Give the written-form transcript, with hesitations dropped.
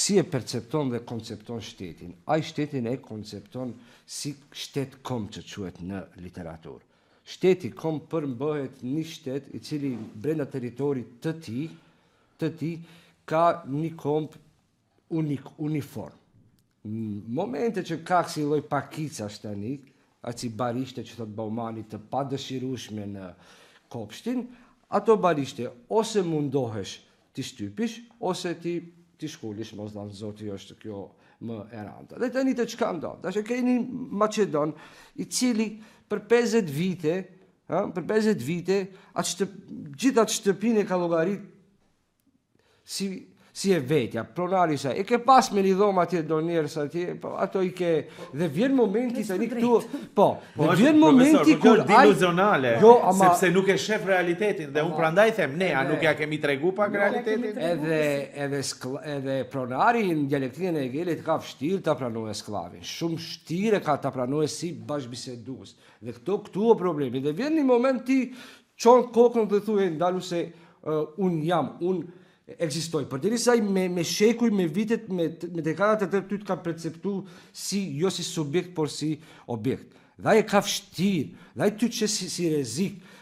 si e percepton dhe koncepton shtetin. Ai shtetin e koncepton si shtet kom që quhet në literaturë. Shteti kom përmbëhet një shtet i cili brenda territorit të tij ka një komp uniform. Momente që ka si lloj pakicash tani, aci barishte që thot Baumani të padëshirueshme në kopshtin, ato barishte ose mundohesh ti shtypish, ose ti shkullish, mos dhanë zoti është kjo më e rënda. Dhe tani të çka ndodh? Tash keni Macedon i cili për 50 vite gjithë atë shtëpinë ka llogarit si e vetja, pronari sa. E ke pas me një dhomë atje do njerës atje, po ato i ke, dhe vjen momenti tani këtu, dhe vjen momenti kur diluzionale, sepse nuk e shef realitetin, dhe unë prandaj them, ne, a nuk ja kemi tregu pak realitetin? Edhe pronari në dialektinë e Egelit ka vështirë ta pranojë sklavin, shumë vështirë ka ta pranojë si bashkëbisedues. Dhe këtu o problemi, dhe vjen një moment ti çon kokën dhe thuaj ndalu se unë ekzistoj. Por derisa me shekuj, me vitet, me dekadat e tërë ty të ka perceptu jo si subjekt, por si objekt. Dhe ai e ka vështirë, dhe ai ty që si rezik.